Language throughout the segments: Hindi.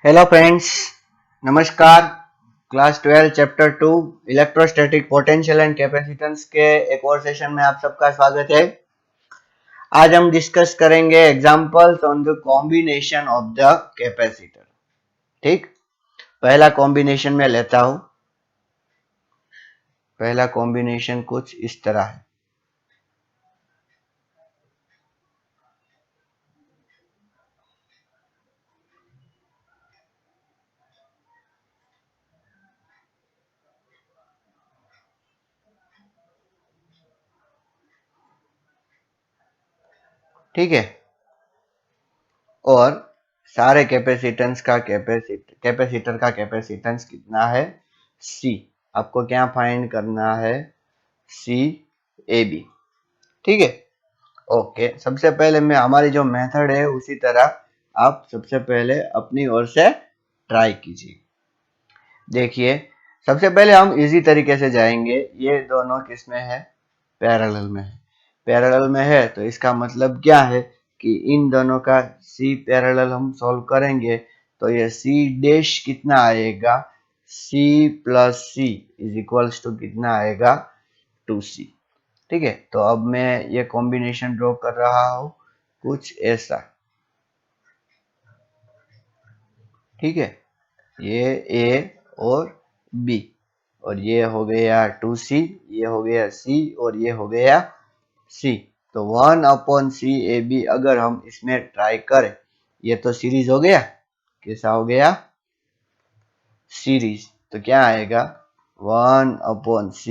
हेलो फ्रेंड्स, नमस्कार। Class 12 chapter 2 electrostatic potential and capacitance के एक और सेशन में आप सबका स्वागत है। आज हम डिस्कस करेंगे examples on the combination of the capacitor. ठीक, पहला कॉम्बिनेशन में लेता हूं। पहला कॉम्बिनेशन कुछ इस तरह है। ठीक है, और सारे कैपेसिटर का कैपेसिटेंस कितना है? सी। आपको क्या फाइंड करना है? सी ए बी। ठीक है, ओके। सबसे पहले मैं हमारी जो मेथड है उसी तरह आप सबसे पहले अपनी ओर से ट्राई कीजिए। देखिए, सबसे पहले हम इजी तरीके से जाएंगे। ये दोनों किस में है? पैरेलल में है। पैरेलल में है तो इसका मतलब क्या है कि इन दोनों का सी पैरेलल हम सॉल्व करेंगे तो ये सी डैश कितना आएगा? C plus C is equals to कितना आएगा? 2c। ठीक है, तो अब मैं ये कॉम्बिनेशन ड्रॉ कर रहा हूं कुछ ऐसा। ठीक है, ये ए और बी, और ये हो गया 2c, ये हो गया c, और ये हो गया c। तो 1/c/ab अगर हम इसमें ट्राई करें, ये तो सीरीज हो गया। कैसा हो गया? सीरीज। तो क्या आएगा? 1/c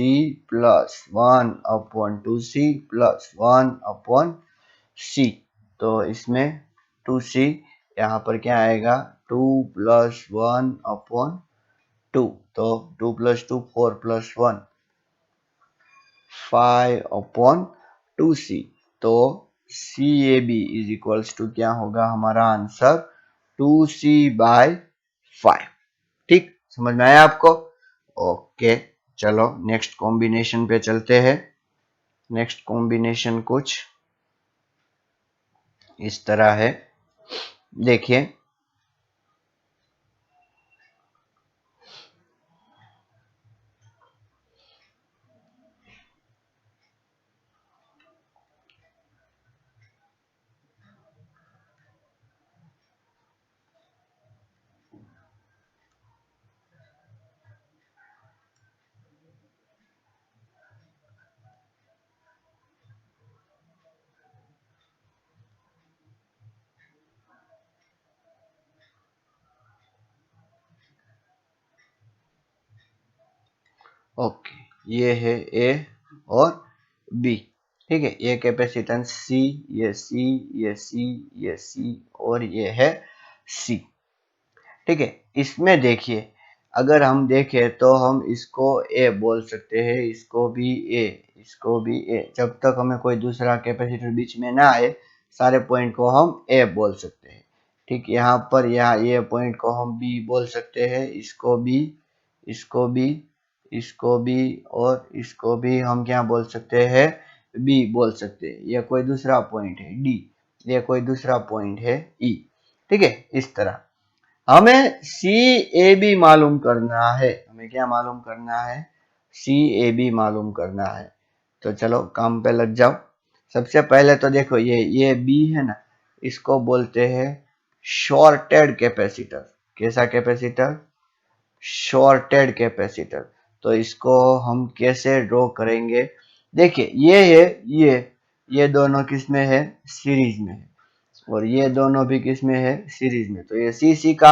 plus 1/2c plus 1/c। तो इसमें 2c, यहाँ पर क्या आएगा? 2 प्लस 1/2। तो 2 प्लस 2 4 प्लस 1 5/2c। तो CAB इज इक्वल्स टू क्या होगा हमारा आंसर? 2c/5। ठीक, समझ में आया आपको? ओके, चलो नेक्स्ट कॉम्बिनेशन पे चलते हैं। नेक्स्ट कॉम्बिनेशन कुछ इस तरह है। देखिए, ओके, ये है ए और बी। ठीक है, ये कैपेसिटेंस सी, ये सी, ये सी, ये सी, और ये है सी। ठीक है, इसमें देखिए, अगर हम देखें तो हम इसको ए बोल सकते हैं, इसको भी ए, इसको भी ए। जब तक हमें कोई दूसरा कैपेसिटर बीच में ना आए, सारे पॉइंट को हम ए बोल सकते हैं। ठीक, यहाँ पर यहाँ ये पॉइंट को हम बी बोल सकते हैं, इसको बी, इसको बी, इसको बी, और इसको भी हम क्या बोल सकते हैं? बी बोल सकते हैं। ये कोई दूसरा पॉइंट है डी, ये कोई दूसरा पॉइंट है ई। ठीक है, इस तरह हमें सी ए बी मालूम करना है। हमें क्या मालूम करना है? सी ए बी मालूम करना है। तो चलो काम पे लग जाओ। सबसे पहले तो देखो, ये बी है ना, इसको बोलते हैं शॉर्टेड कैपेसिटर। कैसा कैपेसिटर? Shorted capacitor. तो इसको हम कैसे ड्रॉ करेंगे? देखिए, ये है, ये दोनों किस में है? सीरीज में है। और ये दोनों भी किस में है? सीरीज में। तो ये सी का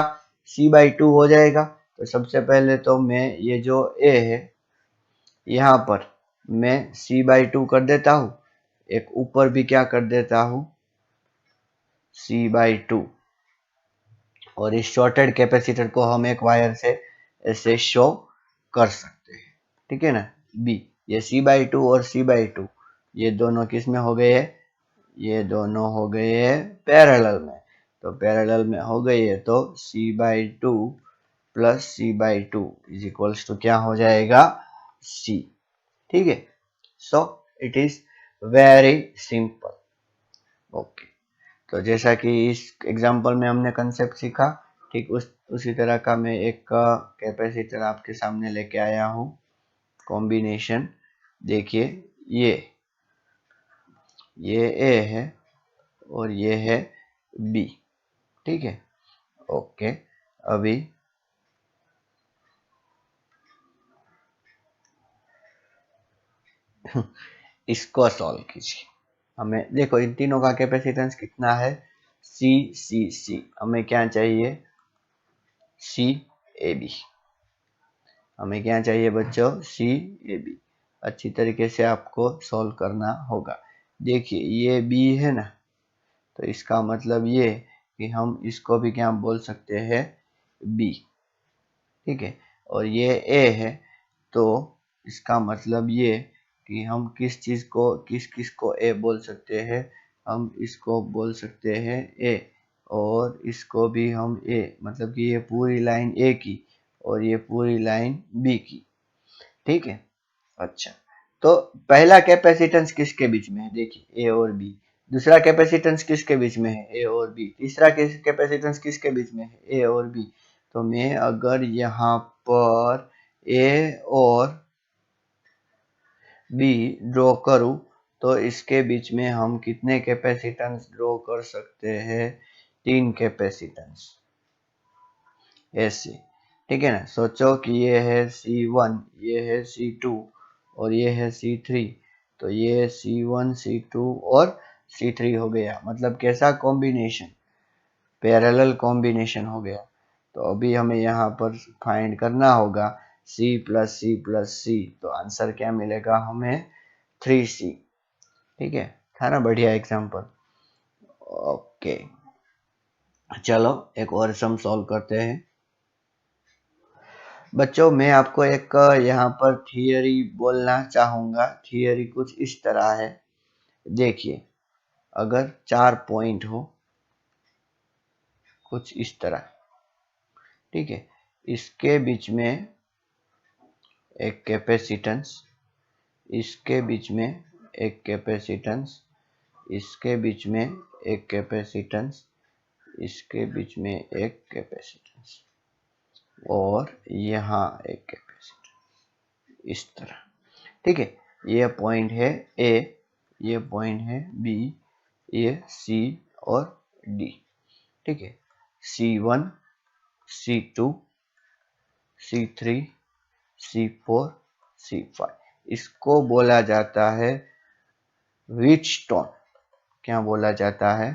c/2 हो जाएगा। तो सबसे पहले तो मैं ये जो ए है, यहाँ पर मैं c/2 कर देता हूँ। एक ऊपर भी क्या कर देता हूँ? c/2। और इस शॉर्टेड कैपेसिटर को हम एक वायर से ऐसे शो कर सकते हैं। ठीक है ना? बी, ये c/2 और c/2 ये दोनों किस में हो गए हैं? ये दोनों हो गए हैं पैरेलल में। तो पैरेलल में हो गई है तो c/2 plus c/2 is equals to क्या हो जाएगा? c। ठीक है, so it is very simple. Okay, तो जैसा कि इस एग्जांपल में हमने कंसेप्ट सीखा, ठीक उसी तरह का मैं एक कैपेसिटर आपके सामने लेके आया हूँ, कॉम्बिनेशन। देखिए ये ए है और ये है बी, ठीक है। ओके, अभी इसको सॉल्व कीजिए। हमें देखो इन तीनों का कैपेसिटेंस कितना है, सी सी सी। हमें क्या चाहिए, सी ए बी। हमें क्या चाहिए बच्चों, सी ए बी। अच्छी तरीके से आपको सॉल्व करना होगा। देखिए ये बी है ना, तो इसका मतलब ये कि हम इसको भी क्या बोल सकते हैं, बी, ठीक है। और ये ए है, तो इसका मतलब ये कि हम किस चीज को किस को ए बोल सकते हैं, हम इसको बोल सकते हैं ए, और इसको भी हम ए, मतलब कि ये पूरी लाइन ए की और ये पूरी लाइन बी की, ठीक है। अच्छा, तो पहला कैपेसिटेंस किसके बीच में है, देखिए ए और बी। दूसरा कैपेसिटेंस किसके बीच में है, ए और बी। तीसरा कैपेसिटेंस किसके बीच में है, ए और बी। तो मैं अगर यहाँ पर ए और बी ड्रॉ करूं, तो इसके बीच में हम कितने कैपेसिटेंस ड्रॉ कर सकते हैं, 3 कैपेसिटेंस, ऐसे, ठीक है ना। सोचो कि ये है C1, ये है C2 और ये है C3। तो ये C1 C2 और C3 हो गया, मतलब कैसा कॉम्बिनेशन, पैरेलल कॉम्बिनेशन हो गया। तो अभी हमें यहाँ पर फाइंड करना होगा C plus C plus C, तो आंसर क्या मिलेगा हमें, 3C, ठीक है। था ना बढ़िया एग्जाम्पल। ओके, चलो एक और सम सॉल्व करते हैं। बच्चों मैं आपको एक यहाँ पर थियरी बोलना चाहूंगा। थियरी कुछ इस तरह है, देखिए अगर 4 पॉइंट हो कुछ इस तरह, ठीक है, इसके बीच में एक कैपेसिटेंस, इसके बीच में एक कैपेसिटेंस, इसके बीच में एक कैपेसिटेंस, इसके बीच में एक कैपेसिटेंस, और यहाँ एक कैपेसिटेंस, इस तरह, ठीक है। ये पॉइंट है ए, ये पॉइंट है बी, ये सी और डी, ठीक है। C1 C2 C3 C4 C5, इसको बोला जाता है व्हीटस्टोन। क्या बोला जाता है,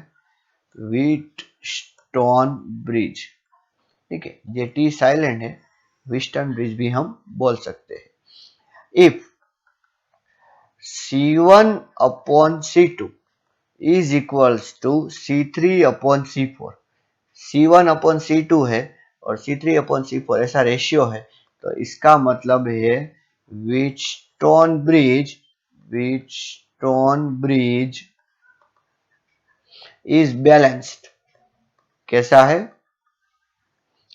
व्हीटस्टोन ब्रिज, ठीक है। ये टी साइलेंट है, व्हीटस्टोन ब्रिज भी हम बोल सकते हैं। If C1 upon C2 is equals to C3 upon C4, C1 upon C2 है और C3 अपॉन C4 ऐसा रेशियो है, तो इसका मतलब है Wheatstone bridge, Wheatstone bridge is balanced. कैसा है,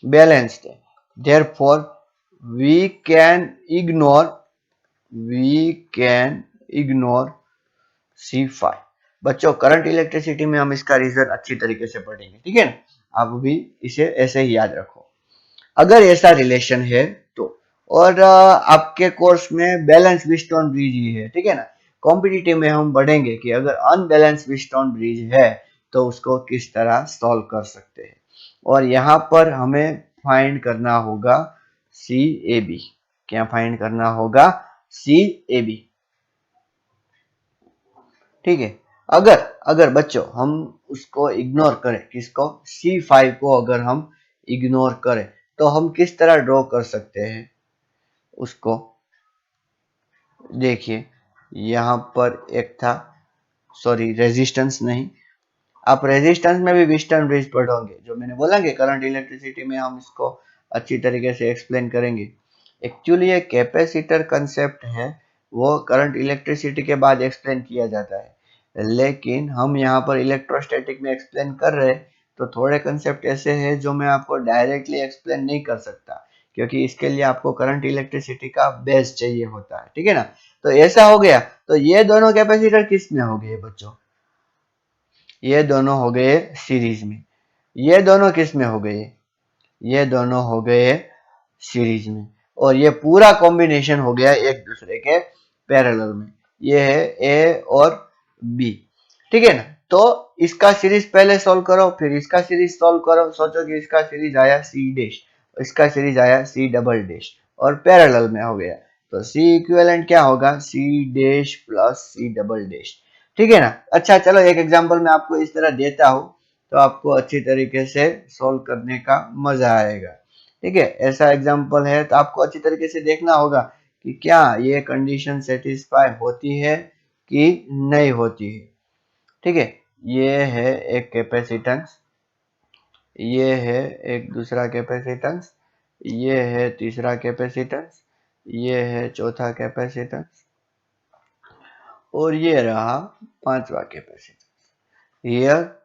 बैलेंस्ड है। Therefore we can ignore C5। बच्चों करंट इलेक्ट्रिसिटी में हम इसका रीजन अच्छी तरीके से पढ़ेंगे, ठीक है ना। आप भी इसे ऐसे ही याद रखो, अगर ऐसा रिलेशन है तो। और आपके कोर्स में बैलेंस व्हीटस्टोन ब्रिज ही है, ठीक है ना। कॉम्पिटिटिव में हम बढ़ेंगे कि अगर अनबैलेंस व्हीटस्टोन ब्रिज है तो उसको किस तरह सॉल्व कर सकते हैं। और यहाँ पर हमें फाइंड करना होगा सी ए बी। क्या फाइंड करना होगा, सी ए बी, ठीक है। अगर अगर बच्चों हम उसको इग्नोर करें, किसको, C5 को अगर हम इग्नोर करें, तो हम किस तरह ड्रॉ कर सकते हैं उसको। देखिए यहाँ पर एक था, सॉरी रेजिस्टेंस नहीं, आप रेजिस्टेंस में भी व्हीटस्टोन ब्रिज पढ़ोगे, जो मैंने बोला कि करंट इलेक्ट्रिसिटी में हम इसको अच्छी तरीके से एक्सप्लेन करेंगे। एक्चुअली ये कैपेसिटर कंसेप्ट है, वो करंट इलेक्ट्रिसिटी के बाद एक्सप्लेन किया जाता है, लेकिन हम यहाँ पर इलेक्ट्रोस्टैटिक में एक्सप्लेन कर रहे हैं, तो थोड़े कंसेप्ट ऐसे हैं जो मैं आपको डायरेक्टली एक्सप्लेन नहीं कर सकता, क्योंकि इसके लिए आपको करंट इलेक्ट्रिसिटी का बेस चाहिए होता है, ठीक है ना। तो ऐसा हो गया, तो ये दोनों कैपेसिटर किस में हो गए बच्चों, ये दोनों हो गए सीरीज में। ये दोनों किस में हो गए, ये दोनों हो गए सीरीज में, और ये पूरा कॉम्बिनेशन हो गया एक दूसरे के पैरेलल में। ये है ए और बी, ठीक है ना। तो इसका सीरीज पहले सॉल्व करो, फिर इसका सीरीज सॉल्व करो। सोचो कि इसका सीरीज आया सी डैश, इसका सीरीज आया सी डबल डैश, और पैरेलल में हो गया। तो सी इक्विवेलेंट क्या होगा, C dash plus C double dash, ठीक है ना। अच्छा चलो एक एग्जांपल मैं आपको इस तरह देता हूं, तो आपको अच्छी तरीके से सॉल्व करने का मजा आएगा, ठीक है। ऐसा एग्जांपल है तो आपको अच्छी तरीके से देखना होगा कि क्या ये कंडीशन सेटिस्फाई होती है कि नहीं होती है, ठीक है। ये है एक कैपेसिटेंस, ये है एक दूसरा कैपेसिटेंस, ये है तीसरा कैपेसिटेंस, ये है चौथा कैपेसिटेंस, और ये रहा पांचवा capacitance. Here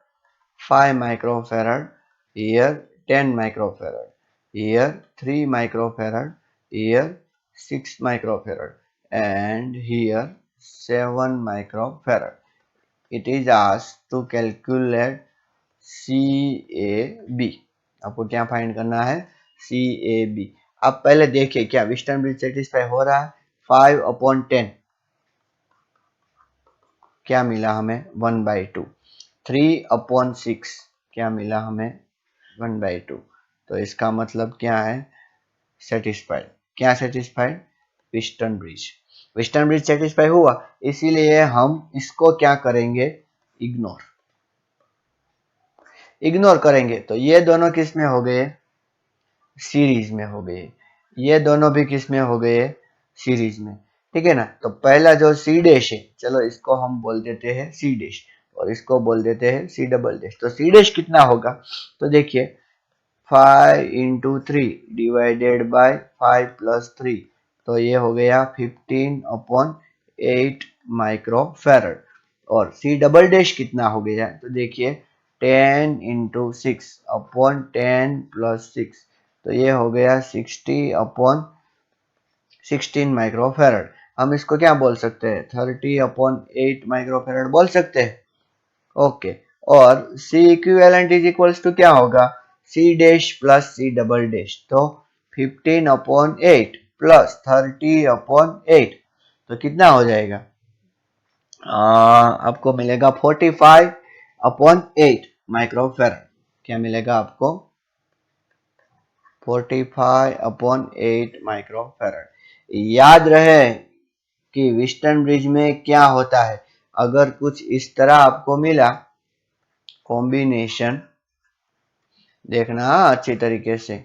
5 microfarad, here 10 microfarad, here 3 microfarad, here 6 microfarad, and here 7 microfarad. It is asked to calculate CAB. आपको क्या फाइंड करना है, CAB। अब पहले देखिए क्या वेस्टर्न ब्रिज सेटिस्फाई हो रहा है। 5/10 क्या मिला हमें, 1/2। 3/6 क्या मिला हमें, 1/2। तो इसका मतलब क्या है, सेटिस्फाइड। क्या satisfied, western bridge. Western bridge satisfy हुआ, इसीलिए हम इसको क्या करेंगे, इग्नोर इग्नोर करेंगे। तो ये दोनों किस में हो गए, सीरीज में हो गए। ये दोनों भी किस में हो गए, सीरीज में, ठीक है ना। तो पहला जो सी डैश है, चलो इसको हम बोल देते हैं सी डैश, और इसको बोल देते हैं सी डबल डैश। तो सी डैश कितना होगा, तो देखिए 5 इंटू 3 डिवाइडेड बाय 5 प्लस 3, तो ये हो गया 15/8 माइक्रोफैरड। और सी डबल डैश कितना हो गया, तो देखिए 10 इंटू 6/10 प्लस 6, तो ये हो गया 60/16 माइक्रोफैरड। हम इसको क्या बोल सकते हैं, 30/8 माइक्रोफैरड बोल सकते हैं, ओके। और C equivalent is equals to क्या होगा, C dash plus C double dash, तो 15/8 प्लस 30/8, तो कितना हो जाएगा, आपको मिलेगा 45/8 माइक्रोफैरड। क्या मिलेगा आपको, 45/8 माइक्रोफैरड। याद रहे कि वेस्टर्न ब्रिज में क्या होता है, अगर कुछ इस तरह आपको मिला कॉम्बिनेशन, देखना अच्छी तरीके से,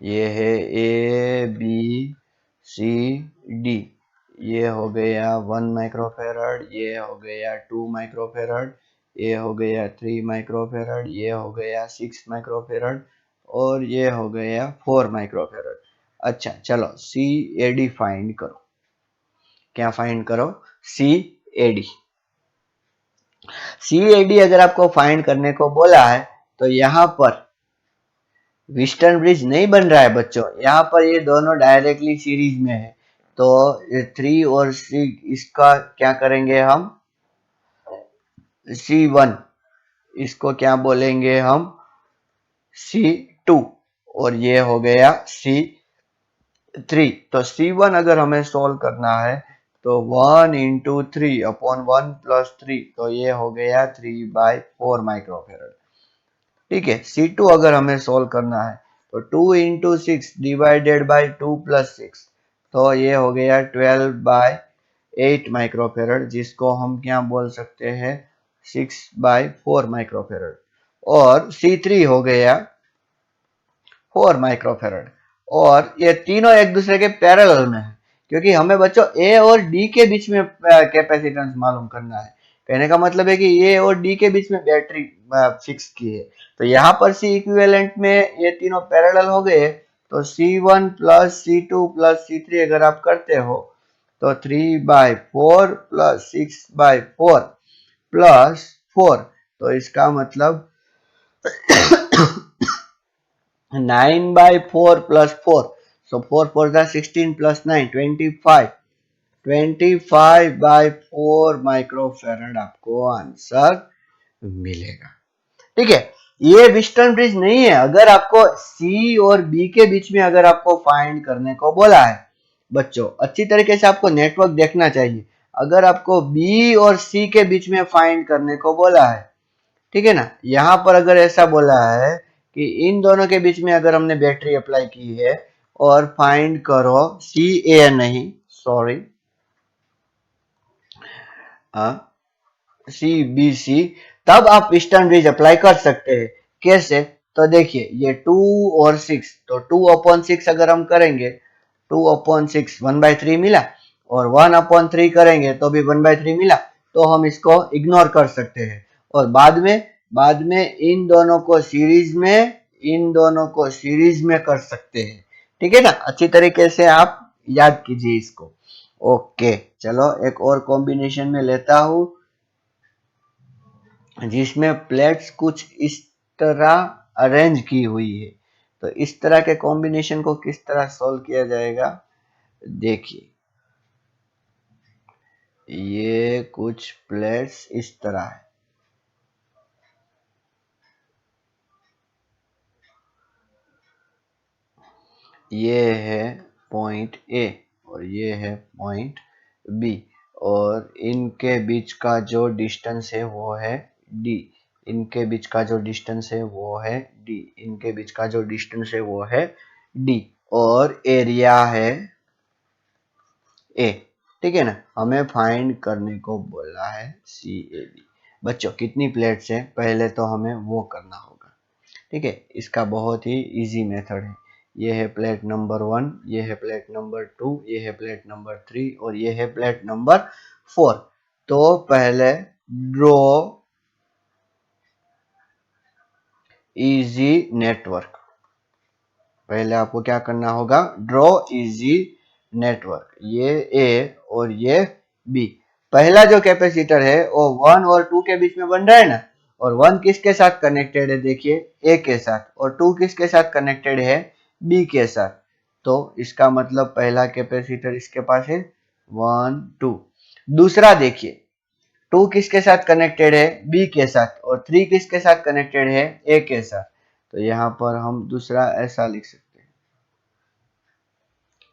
ये है ए बी सी डी, ये हो गया 1 माइक्रोफैरड, ये हो गया 2 माइक्रोफैरड, ये हो गया 3 माइक्रोफैरड, ये हो गया 6 माइक्रोफैरड, और ये हो गया 4 माइक्रोफैरड। अच्छा चलो सी ए डी फाइंड करो। क्या फाइंड करो, सी A D. C A D अगर आपको फाइंड करने को बोला है, तो यहां पर वेस्टर्न ब्रिज नहीं बन रहा है बच्चों, यहाँ पर ये दोनों डायरेक्टली सीरीज में है। तो 3 और 6 इसका क्या करेंगे हम, C1, इसको क्या बोलेंगे हम, C2, और ये हो गया C3। तो C1 अगर हमें सोल्व करना है, तो 1 इंटू 3/1 प्लस 3, तो ये हो गया 3/4 माइक्रोफैरड, ठीक है। C2 अगर हमें सोल्व करना है, तो 2 इंटू 6 डिवाइडेड बाई 2 प्लस 6, तो ये हो गया 12/8 माइक्रोफैरड, जिसको हम क्या बोल सकते हैं, 6/4 माइक्रोफैरड। और C3 हो गया 4 माइक्रोफैरड। और ये तीनों एक दूसरे के पैरेलल में है, क्योंकि हमें बच्चों ए और डी के बीच में कैपेसिटेंस मालूम करना है। कहने का मतलब है कि ए और डी के बीच में बैटरी फिक्स की है। तो यहाँ पर सी इक्विवेलेंट में ये तीनों पैरेलल हो गए, तो C1 plus C2 plus C3 अगर आप करते हो, तो 3/4 प्लस 6/4 प्लस 4, तो इसका मतलब 9/4 plus 4. So 4 4 is 16 plus 9, 25. 25/4 microfarad आपको आंसर मिलेगा। ठीक है, ये व्हिटस्टोन ब्रिज नहीं है। अगर आपको सी और बी के बीच में अगर आपको फाइंड करने को बोला है बच्चों, अच्छी तरीके से आपको नेटवर्क देखना चाहिए। अगर आपको बी और सी के बीच में फाइंड करने को बोला है, ठीक है ना, यहां पर अगर ऐसा बोला है कि इन दोनों के बीच में अगर हमने बैटरी अप्लाई की है और फाइंड करो सी ए, नहीं सॉरी, सी बी सी, तब आप ईस्टर्न ब्रिज अप्लाई कर सकते हैं। कैसे? तो देखिए, ये 2 और 6, तो 2/6 अगर हम करेंगे, 2/6 1/3 मिला, और 1/3 करेंगे तो भी 1/3 मिला, तो हम इसको इग्नोर कर सकते हैं। और बाद में इन दोनों को सीरीज में कर सकते हैं। ठीक है ना, अच्छी तरीके से आप याद कीजिए इसको। ओके, चलो एक और कॉम्बिनेशन में लेता हूं, जिसमें प्लेट्स कुछ इस तरह अरेंज की हुई है। तो इस तरह के कॉम्बिनेशन को किस तरह सॉल्व किया जाएगा, देखिए, ये कुछ प्लेट्स इस तरह है, ये है पॉइंट ए और ये है पॉइंट बी, और इनके बीच का जो डिस्टेंस है वो है डी, इनके बीच का जो डिस्टेंस है वो है डी, इनके बीच का जो डिस्टेंस है वो है डी, और एरिया है ए। ठीक है ना, हमें फाइंड करने को बोला है सी ए बी। बच्चों, कितनी प्लेट्स है पहले तो हमें वो करना होगा। ठीक है, इसका बहुत ही इजी मेथड है। ये है प्लेट नंबर 1, ये है प्लेट नंबर 2, ये है प्लेट नंबर 3 और ये है प्लेट नंबर 4। तो पहले ड्रॉ इजी नेटवर्क, पहले आपको क्या करना होगा, ड्रॉ इजी नेटवर्क। ये ए और ये बी, पहला जो कैपेसिटर है वो 1 और 2 के बीच में बन रहा है ना, और 1 किसके साथ कनेक्टेड है, देखिए ए के साथ, और 2 किसके साथ कनेक्टेड है, बी के साथ। तो इसका मतलब पहला कैपेसिटर इसके पास है 1 2। दूसरा देखिए, 2 किसके साथ कनेक्टेड है, बी के साथ, और 3 किसके साथ कनेक्टेड है, ए के साथ। तो यहाँ पर हम दूसरा ऐसा लिख सकते हैं,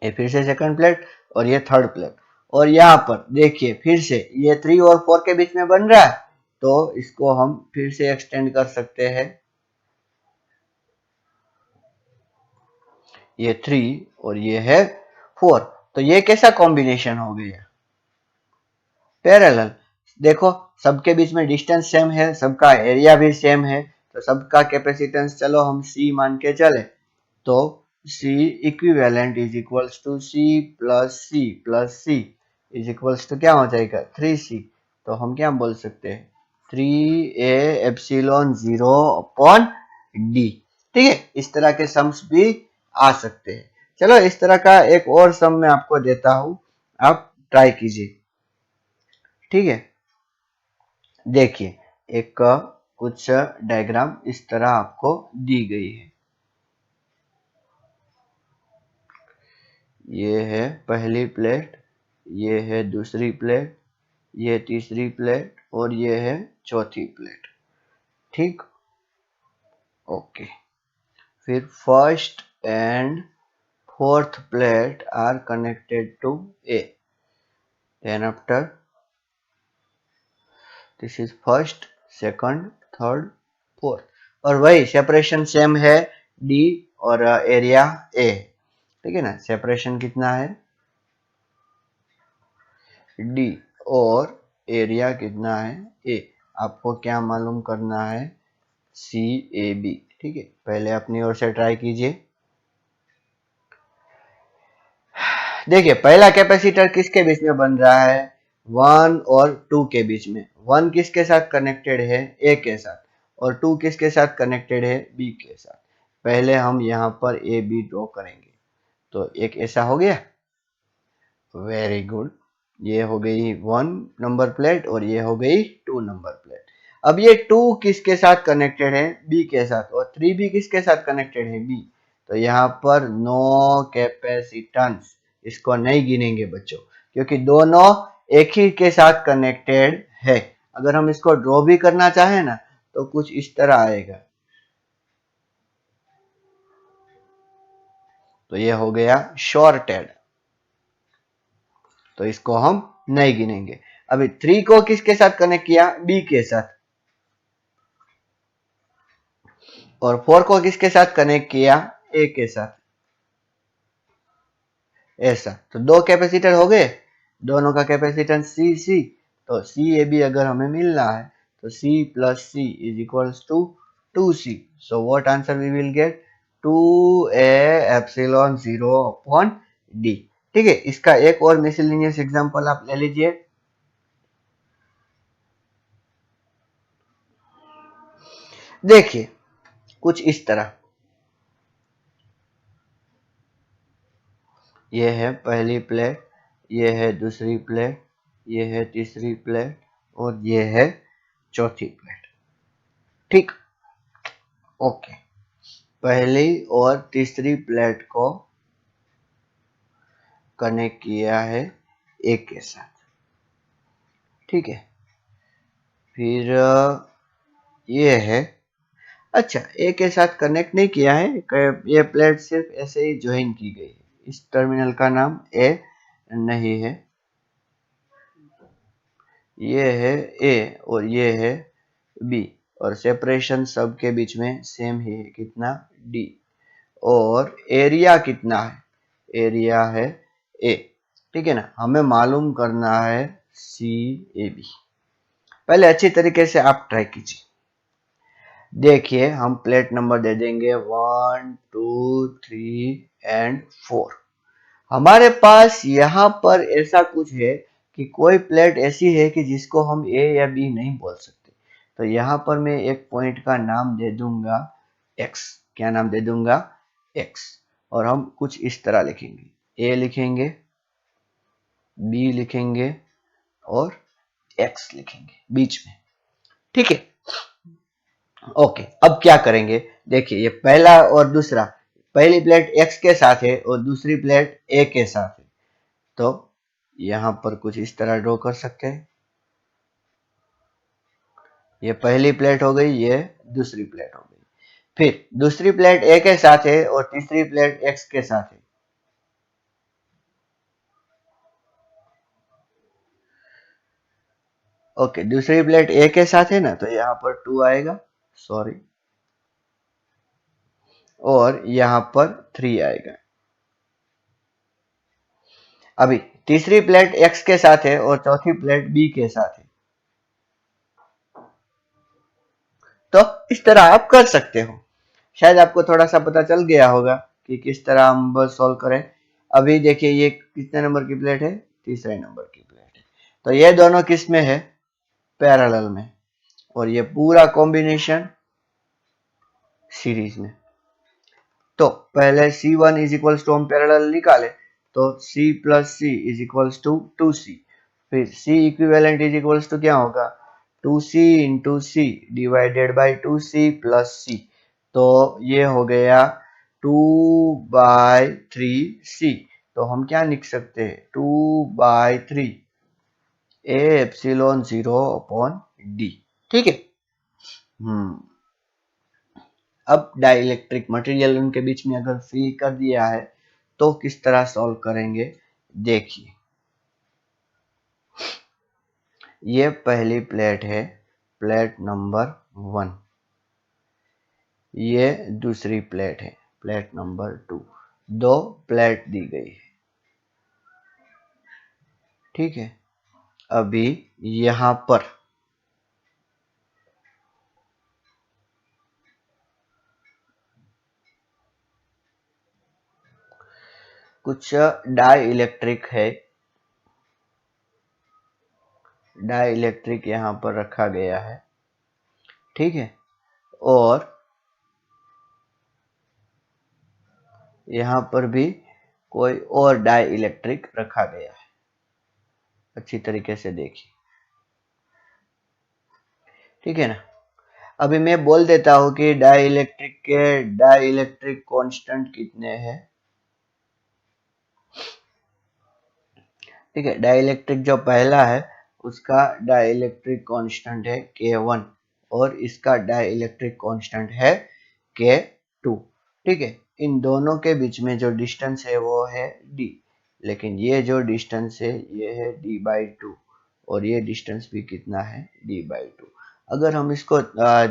ये फिर से सेकंड प्लेट और ये थर्ड प्लेट, और यहाँ पर देखिए फिर से ये 3 और 4 के बीच में बन रहा है, तो इसको हम फिर से एक्सटेंड कर सकते हैं, ये 3 और ये है 4। तो ये कैसा कॉम्बिनेशन हो गया, पैरेलल। देखो, सबके बीच में डिस्टेंस सेम है, सबका एरिया भी सेम है, तो सबका कैपेसिटेंस चलो हम C मान के चले, तो C equivalent is equals to C plus C plus C is equals to क्या हो जाएगा, 3C। तो हम क्या बोल सकते हैं, 3A एप्सिलॉन 0 अपॉन D। ठीक है, इस तरह के सम्स भी आ सकते हैं। चलो, इस तरह का एक और सम मैं आपको देता हूं, आप ट्राई कीजिए। ठीक है, देखिए, एक कुछ डायग्राम इस तरह आपको दी गई है। ये है पहली प्लेट, ये है दूसरी प्लेट, ये तीसरी प्लेट और ये है चौथी प्लेट। ठीक, ओके। फिर first and fourth plate are connected to A, then after this is first, second, third, fourth, और वही सेपरेशन सेम है डी और एरिया ए। ठीक है ना, सेपरेशन कितना है डी और एरिया कितना है ए। आपको क्या मालूम करना है, सी ए बी। ठीक है, पहले अपनी ओर से ट्राई कीजिए। देखिए, पहला कैपेसिटर किसके बीच में बन रहा है, 1 और 2 के बीच में। 1 किसके साथ कनेक्टेड है, ए के साथ, और 2 किसके साथ कनेक्टेड है, बी के साथ। पहले हम यहाँ पर ए बी ड्रॉ करेंगे, तो एक ऐसा हो गया, वेरी गुड। ये हो गई 1 नंबर प्लेट और ये हो गई 2 नंबर प्लेट। अब ये 2 किसके साथ कनेक्टेड है, बी के साथ, और 3 भी किसके साथ कनेक्टेड है, बी। तो यहाँ पर नो कैपेसिटेंस, इसको नहीं गिनेंगे बच्चों, क्योंकि दोनों एक ही के साथ कनेक्टेड है। अगर हम इसको ड्रॉ भी करना चाहें ना तो कुछ इस तरह आएगा। तो ये हो गया शॉर्टेड, तो इसको हम नहीं गिनेंगे। अभी 3 को किसके साथ कनेक्ट किया? बी के साथ। और 4 को किसके साथ कनेक्ट किया? ए के साथ। ऐसा तो दो कैपेसिटर हो गए, दोनों का कैपेसिटेंस सी सी। तो सी ए बी अगर हमें मिलना है तो C plus C is equals to 2c। So what answer we will get? 2a epsilon 0 upon D. ठीक है, इसका एक और मिसलेनियस एग्जांपल आप ले लीजिए। देखिए कुछ इस तरह, ये है पहली प्लेट, ये है दूसरी प्लेट, ये है तीसरी प्लेट और ये है चौथी प्लेट। ठीक, ओके। पहली और तीसरी प्लेट को कनेक्ट किया है एक के साथ। ठीक है, फिर ये है, अच्छा एक के साथ कनेक्ट नहीं किया है, ये प्लेट सिर्फ ऐसे ही ज्वाइन की गई है। इस टर्मिनल का नाम ए नहीं है, ये है ए और ये है बी, और सेपरेशन सबके बीच में सेम ही है, कितना? डी। और एरिया कितना है? एरिया है ए। ठीक है ना, हमें मालूम करना है सी ए बी। पहले अच्छी तरीके से आप ट्राई कीजिए। देखिए हम प्लेट नंबर दे देंगे 1 2 3 एंड 4। हमारे पास यहाँ पर ऐसा कुछ है कि कोई प्लेट ऐसी है कि जिसको हम ए या बी नहीं बोल सकते। तो यहाँ पर मैं एक पॉइंट का नाम दे दूंगा एक्स। क्या नाम दे दूंगा? एक्स। और हम कुछ इस तरह लिखेंगे, ए लिखेंगे, बी लिखेंगे और एक्स लिखेंगे बीच में। ठीक है, ओके। अब क्या करेंगे? देखिए ये पहला और दूसरा, पहली प्लेट एक्स के साथ है और दूसरी प्लेट ए के साथ है। तो यहां पर कुछ इस तरह ड्रॉ कर सकते हैं। ये पहली प्लेट हो गई, ये दूसरी प्लेट हो गई। फिर दूसरी प्लेट ए के साथ है और तीसरी प्लेट एक्स के साथ है। ओके, दूसरी प्लेट ए के साथ है ना, तो यहाँ पर 2 आएगा, सॉरी, और यहाँ पर 3 आएगा। अभी तीसरी प्लेट एक्स के साथ है और चौथी प्लेट बी के साथ है। तो इस तरह आप कर सकते हो। शायद आपको थोड़ा सा पता चल गया होगा कि किस तरह हम बस सॉल्व करें। अभी देखिए ये कितने नंबर की प्लेट है? तीसरे नंबर की प्लेट है। तो ये दोनों किस में है? पैरेलल में। और ये पूरा कॉम्बिनेशन सीरीज में। तो पहले C1 इज इक्वल्स टू हम पैरेलल निकाले, तो C plus C is equals to 2C। फिर C equivalent is equals to क्या होगा? 2C into C divided by 2C plus C. तो ये हो गया 2/3C। तो हम क्या लिख सकते हैं? 2/3 ए एप्सिलॉन 0 अपॉन डी। ठीक है। अब डाइलेक्ट्रिक मटेरियल उनके बीच में अगर फिल कर दिया है तो किस तरह सॉल्व करेंगे? देखिए ये पहली प्लेट है, प्लेट नंबर 1। ये दूसरी प्लेट है, प्लेट नंबर 2। दो प्लेट दी गई है। ठीक है, अभी यहां पर कुछ डाई इलेक्ट्रिक है, डाई इलेक्ट्रिक यहां पर रखा गया है। ठीक है, और यहां पर भी कोई और डाई इलेक्ट्रिक रखा गया है। अच्छी तरीके से देखिए। ठीक है ना, अभी मैं बोल देता हूं कि डाई इलेक्ट्रिक कांस्टेंट कितने हैं। ठीक है। डाइलेक्ट्रिक जो पहला है उसका डाइलेक्ट्रिक कांस्टेंट है K1 और इसका डाइलेक्ट्रिक कांस्टेंट है K2। ठीक है। इन दोनों के बीच में जो डिस्टेंस है वो है D, लेकिन ये जो डिस्टेंस है ये है D/2 और ये डिस्टेंस भी कितना है D/2। अगर हम इसको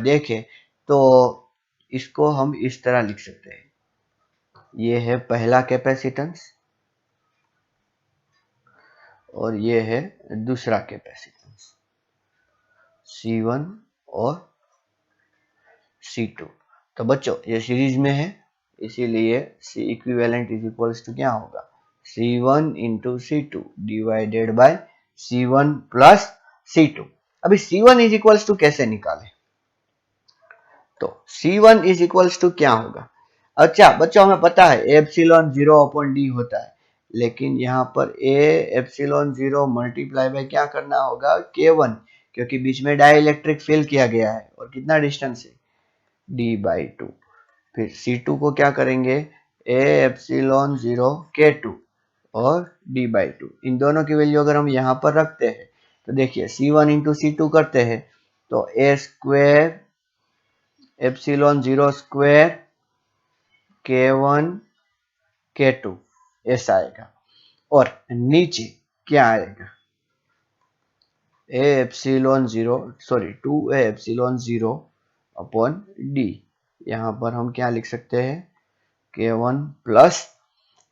देखें तो इसको हम इस तरह लिख सकते हैं, ये है पहला कैपेसिटेंस और ये है दूसरा कैपेसिटेंस C1 और C2। तो बच्चों ये सीरीज में है, इसीलिए C equivalent is equals to क्या होगा, C1 into C2 divided by C1 plus C2। अभी C1 इज इक्वल्स टू कैसे निकालें, तो C1 इज इक्वल्स टू क्या होगा। अच्छा बच्चों हमें पता है एप्सिलॉन 0/d होता है, लेकिन यहाँ पर ए एप्सिलॉन 0 मल्टीप्लाई बाय क्या करना होगा K1, क्योंकि बीच में डाइलेक्ट्रिक फिल किया गया है और कितना डिस्टेंस है D/2। फिर C2 को क्या करेंगे ए एप्सिलॉन 0 K2 और D/2। इन दोनों की वैल्यू अगर हम यहाँ पर रखते हैं तो देखिए C1 इंटू C2 करते हैं तो ए square epsilon 0 square K1 K2 ऐसा आएगा, और नीचे क्या आएगा ए epsilon 0 sorry 2a epsilon 0 upon D। यहाँ पर हम क्या लिख सकते हैं K1 प्लस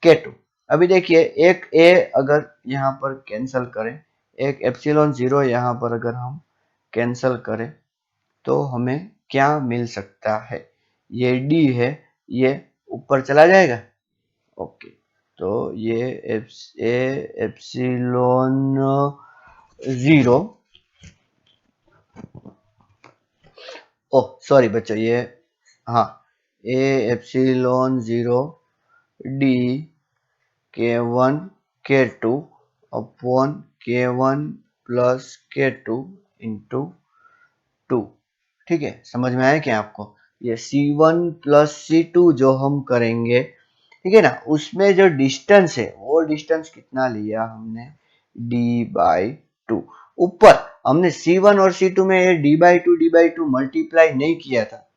K2। अभी देखिए एक a अगर यहाँ पर कैंसल करें, एक एप्सिलॉन 0 यहाँ पर अगर हम कैंसल करें तो हमें क्या मिल सकता है, ये D है ये ऊपर चला जाएगा। ओके, तो ये एप्सिलॉन 0, ओह सॉरी बच्चों ये हाँ ए epsilon 0 D K1 K2 upon K1 plus K2 into 2। ठीक है, समझ में आया क्या आपको। ये C1 प्लस C2 जो हम करेंगे, ठीक है ना, उसमें जो डिस्टेंस है वो डिस्टेंस कितना लिया हमने D/2। ऊपर हमने C1 और C2 में ये D/2 मल्टीप्लाई नहीं किया था।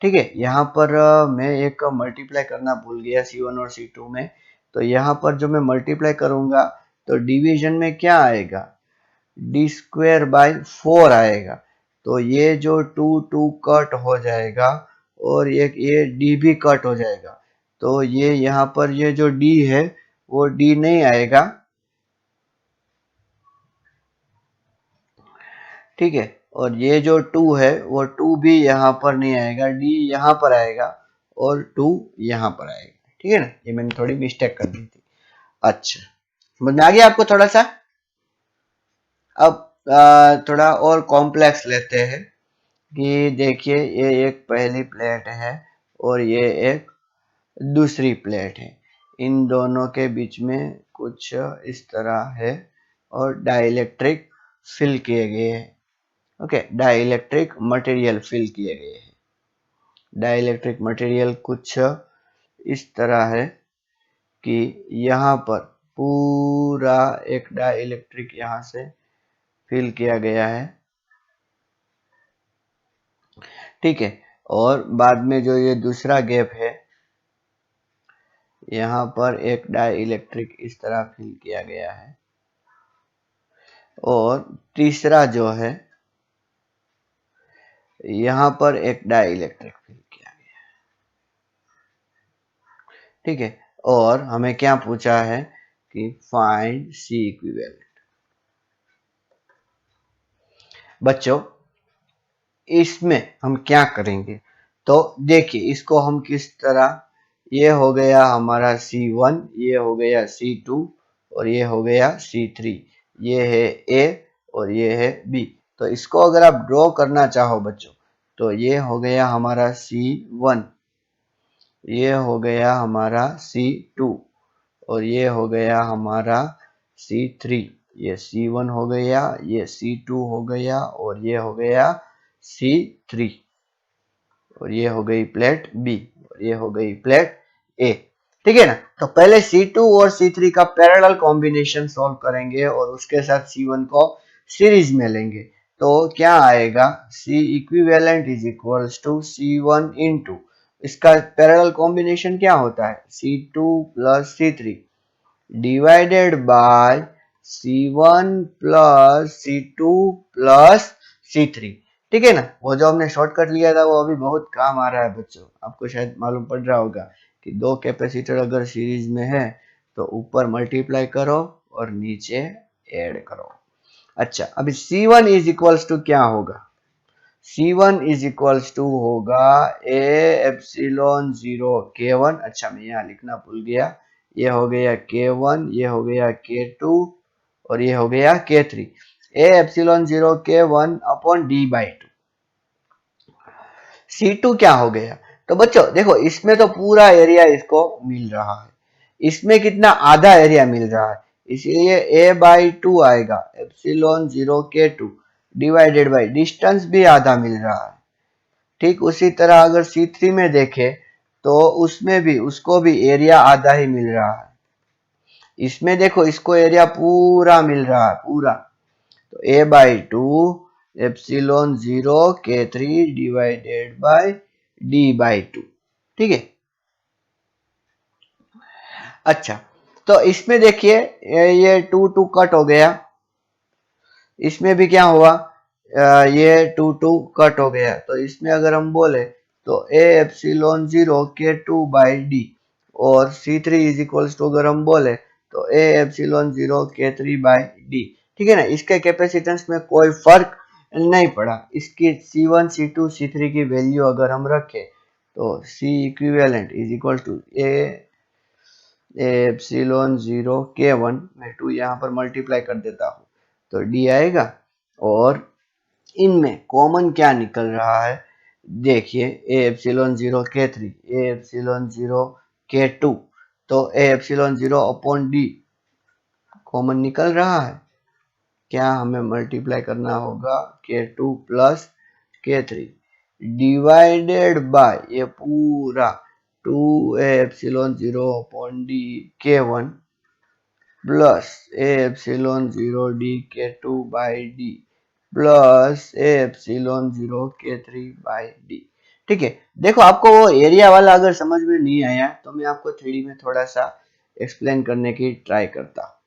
ठीक है, यहाँ पर मैं एक मल्टीप्लाई करना भूल गया C1 और C2 में, तो यहाँ पर जो मैं मल्टीप्लाई करूंगा तो डिवीजन में क्या आएगा D²/4 आएगा। तो ये जो 2 कट हो जाएगा और ये D भी कट हो जाएगा, तो ये यहाँ पर ये जो D है वो D नहीं आएगा। ठीक है, और ये जो 2 है वो 2 भी यहाँ पर नहीं आएगा, D यहाँ पर आएगा और 2 यहाँ पर आएगा। ठीक है ना, ये मैंने थोड़ी मिस्टेक कर दी थी। अच्छा समझ में आ गया आपको थोड़ा सा। अब थोड़ा और कॉम्प्लेक्स लेते हैं कि देखिए ये एक पहली प्लेट है और ये एक दूसरी प्लेट है, इन दोनों के बीच में कुछ इस तरह है और डाइलेक्ट्रिक फिल किए गए हैं। ओके, डाइलेक्ट्रिक मटेरियल फिल किए गए हैं। डाइलेक्ट्रिक मटेरियल कुछ इस तरह है कि यहाँ पर पूरा एक डाइलेक्ट्रिक यहाँ से फिल किया गया है। ठीक है, और बाद में जो ये दूसरा गैप है यहाँ पर एक डाइलेक्ट्रिक इस तरह फिल किया गया है, और तीसरा जो है यहाँ पर एक डाइलेक्ट्रिक फिल किया गया है। ठीक है, और हमें क्या पूछा है कि फाइंड सी इक्विवेलेंट। बच्चों इसमें हम क्या करेंगे, तो देखिए इसको हम किस तरह, ये हो गया हमारा C1, ये हो गया C2 और ये हो गया C3, ये है A और ये है B। तो इसको अगर आप ड्रॉ करना चाहो बच्चों तो ये हो गया हमारा C1, ये हो गया हमारा C2 और ये हो गया हमारा C3। ये C1 हो गया, ये C2 हो गया और ये हो गया C3, और ये हो गई प्लेट B और ये हो गई प्लेट A। ठीक है ना। तो पहले C2 और C3 का पैरेलल कॉम्बिनेशन सॉल्व करेंगे और उसके साथ C1 को सीरीज में लेंगे। तो क्या आएगा, C equivalent is equals to C1 into, इसका पैरेलल कॉम्बिनेशन क्या होता है, C2 plus C3 divided by C1 plus C2 plus C3। ठीक है ना। वो जो हमने शॉर्टकट लिया था वो अभी बहुत काम आ रहा है बच्चों, आपको शायद मालूम पड़ रहा होगा कि दो कैपेसिटर अगर सीरीज में है तो ऊपर मल्टीप्लाई करो और नीचे ऐड करो। अच्छा, अभी C1 इज इक्वल्स टू क्या होगा, C1 इज इक्वल्स टू होगा ए एप्सिलॉन 0 K1। अच्छा, मैं यहाँ लिखना भूल गया, ये हो गया K1, ये हो गया K2 और ये हो गया K3। ए epsilon 0 K1 upon D/2। C2 क्या हो गया, तो बच्चों देखो इसमें तो पूरा एरिया इसको मिल रहा है, इसमें कितना, आधा एरिया मिल रहा है, इसलिए A/2 आएगा epsilon 0 K2 divided by distance भी आधा मिल रहा है। ठीक उसी तरह अगर C3 में देखें तो उसमें भी उसको भी एरिया आधा ही मिल रहा है, इसमें देखो इसको एरिया पूरा मिल रहा है पूरा, तो A/2 epsilon 0 K3 divided by D/2। ठीक है। अच्छा, तो इसमें देखिए ये 2 कट हो गया, इसमें भी क्या हुआ, ये 2 कट हो गया, तो इसमें अगर हम बोले तो ए एप्सिलॉन 0 K2/D और C3 इज इक्वल्स टू अगर हम बोले तो ए एप्सिलॉन 0 K3/D। ठीक है ना। इसके कैपेसिटेंस में कोई फर्क नहीं पड़ा, इसकी C1 C2 C3 की वैल्यू अगर हम रखें तो C equivalent is equal to A epsilon 0 K1, मैं 2 यहाँ पर मल्टीप्लाई कर देता हूँ तो D आएगा, और इनमें कॉमन क्या निकल रहा है, देखिए ए एप्सिलॉन 0 K3 ए एप्सिलॉन 0 K2, तो ए एप्सिलॉन 0 अपॉन D कॉमन निकल रहा है, क्या हमें मल्टीप्लाई करना होगा K2 plus K3 divided by ये पूरा 2 epsilon 0 upon D K1 plus ए एप्सिलॉन 0 D K2/D प्लस ए एप्सिलॉन 0 K3/D। ठीक है। देखो आपको वो एरिया वाला अगर समझ में नहीं आया तो मैं आपको 3D में थोड़ा सा एक्सप्लेन करने की ट्राई करता हूँ।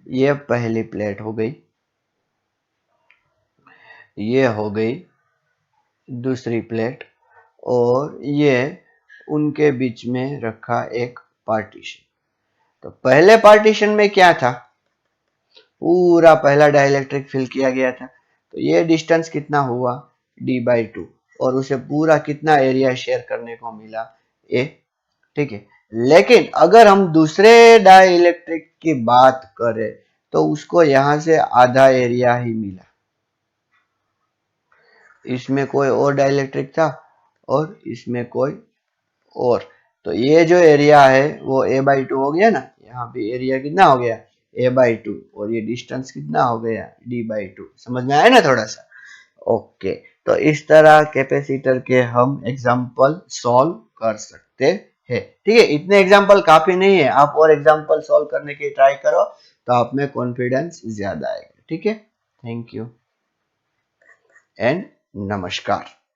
ये पहली प्लेट हो गई, ये हो गई दूसरी प्लेट, और ये उनके बीच में रखा एक पार्टीशन। तो पहले पार्टीशन में क्या था, पूरा पहला डाइलेक्ट्रिक फिल किया गया था, तो ये डिस्टेंस कितना हुआ D/2 और उसे पूरा कितना एरिया शेयर करने को मिला A। ठीक है। लेकिन अगर हम दूसरे डाइलेक्ट्रिक की बात करें तो उसको यहां से आधा एरिया ही मिला, इसमें कोई और डाइलेक्ट्रिक था और इसमें कोई और, तो ये जो एरिया है वो A/2 हो गया ना, यहाँ पे एरिया कितना हो गया A/2 और ये डिस्टेंस कितना हो गया D/2। समझ में आया ना थोड़ा सा। ओके, तो इस तरह कैपेसिटर के हम एग्जाम्पल सॉल्व कर सकते हैं। ठीक है, इतने एग्जाम्पल काफी नहीं है, आप और एग्जाम्पल सॉल्व करने की ट्राई करो तो आप में कॉन्फिडेंस ज्यादा आएगा। ठीक है, थैंक यू एंड नमस्कार।